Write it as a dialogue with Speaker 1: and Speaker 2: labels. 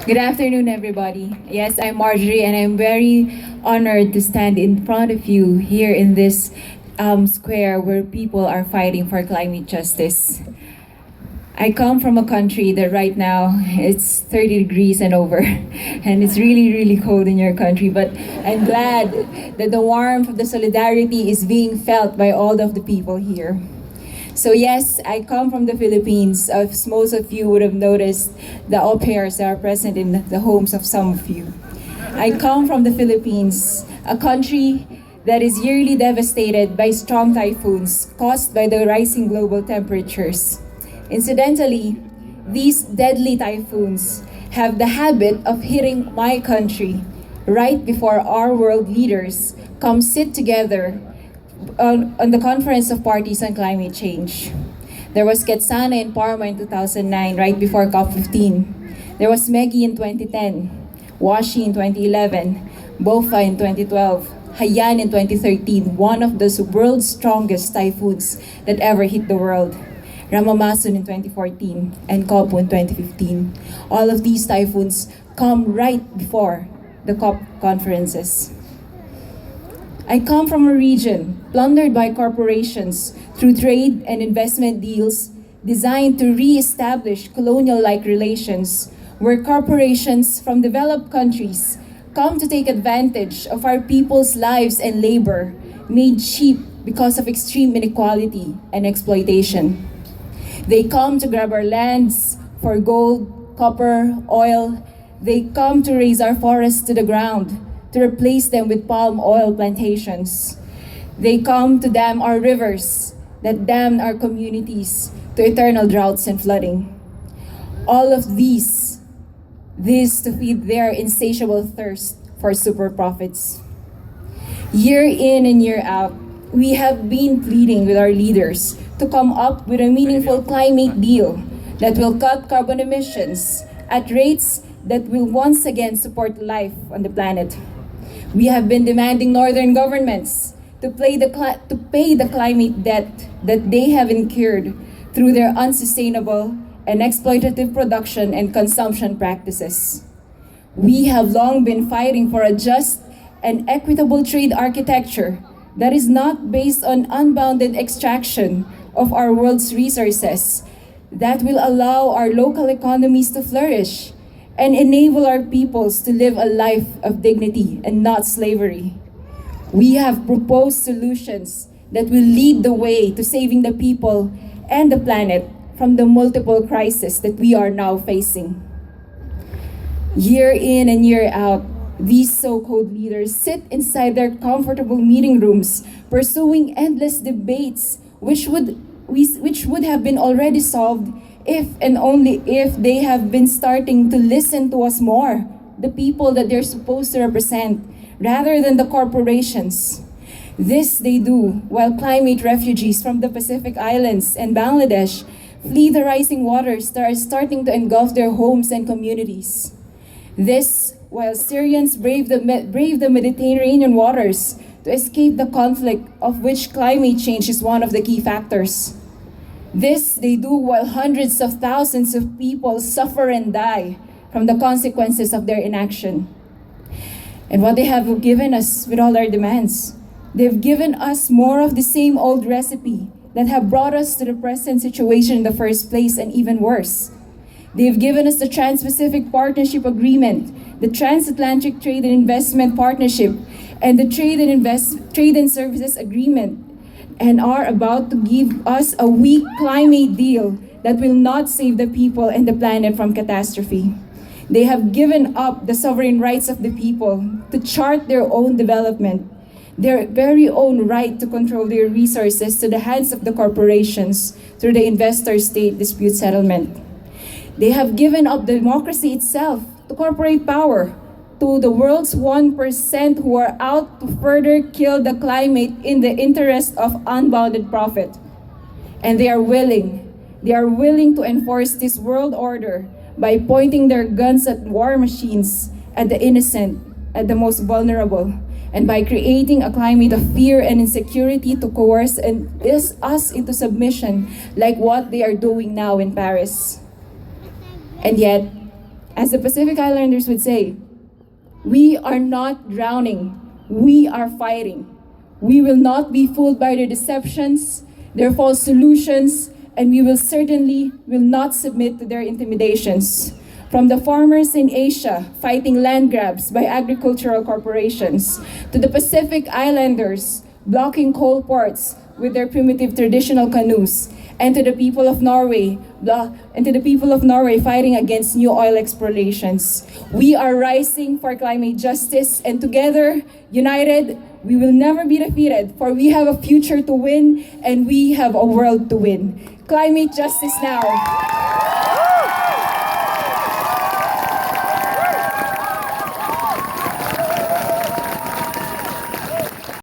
Speaker 1: Good afternoon, everybody. Yes, I'm Marjorie, and I'm very honored to stand in front of you here in this square where people are fighting for climate justice. I come from a country that right now it's 30 degrees and over, and it's really, really cold in your country. But I'm glad that the warmth of the solidarity is being felt by all of the people here. So yes, I come from the Philippines. As most of you would have noticed, the au pairs that are present in the homes of some of you. I come from the Philippines, a country that is yearly devastated by strong typhoons caused by the rising global temperatures. Incidentally, these deadly typhoons have the habit of hitting my country right before our world leaders come sit together on the Conference of Parties on Climate Change. There was Ketsana in Parma in 2009, right before COP15. There was Megi in 2010, Washi in 2011, Bofa in 2012, Haiyan in 2013, one of the world's strongest typhoons that ever hit the world. Ramamasun in 2014, and Kopu in 2015. All of these typhoons come right before the COP conferences. I come from a region plundered by corporations through trade and investment deals designed to re-establish colonial-like relations where corporations from developed countries come to take advantage of our people's lives and labor made cheap because of extreme inequality and exploitation. They come to grab our lands for gold, copper, oil. They come to raise our forests to the ground, to replace them with palm oil plantations. They come to dam our rivers that dam our communities to eternal droughts and flooding. All of this to feed their insatiable thirst for super profits. Year in and year out, we have been pleading with our leaders to come up with a meaningful climate deal that will cut carbon emissions at rates that will once again support life on the planet. We have been demanding northern governments to pay the climate debt that they have incurred through their unsustainable and exploitative production and consumption practices. We have long been fighting for a just and equitable trade architecture that is not based on unbounded extraction of our world's resources, that will allow our local economies to flourish and enable our peoples to live a life of dignity and not slavery. We have proposed solutions that will lead the way to saving the people and the planet from the multiple crises that we are now facing. Year in and year out, these so-called leaders sit inside their comfortable meeting rooms, pursuing endless debates which would have been already solved if and only if they have been starting to listen to us more, the people that they're supposed to represent, rather than the corporations. This they do while climate refugees from the Pacific Islands and Bangladesh flee the rising waters that are starting to engulf their homes and communities. This while Syrians brave the Mediterranean waters to escape the conflict of which climate change is one of the key factors. This they do while hundreds of thousands of people suffer and die from the consequences of their inaction. And what they have given us with all our demands, they've given us more of the same old recipe that have brought us to the present situation in the first place, and even worse. They've given us the Trans-Pacific Partnership Agreement, the Transatlantic Trade and Investment Partnership, and the Trade and Services Agreement, and are about to give us a weak climate deal that will not save the people and the planet from catastrophe. They have given up the sovereign rights of the people to chart their own development, their very own right to control their resources to the hands of the corporations through the investor-state dispute settlement. They have given up democracy itself to corporate power, to the world's 1% who are out to further kill the climate in the interest of unbounded profit. And they are willing to enforce this world order by pointing their guns at war machines, at the innocent, at the most vulnerable, and by creating a climate of fear and insecurity to coerce us into submission, like what they are doing now in Paris. And yet, As the Pacific Islanders would say, we are not drowning, we are fighting. We will not be fooled by their deceptions, their false solutions, and we will certainly not submit to their intimidations. From the farmers in Asia fighting land grabs by agricultural corporations, to the Pacific Islanders blocking coal ports with their primitive traditional canoes, and to the people of Norway fighting against new oil explorations. We are rising for climate justice, and together, united, we will never be defeated, for we have a future to win and we have a world to win. Climate justice now.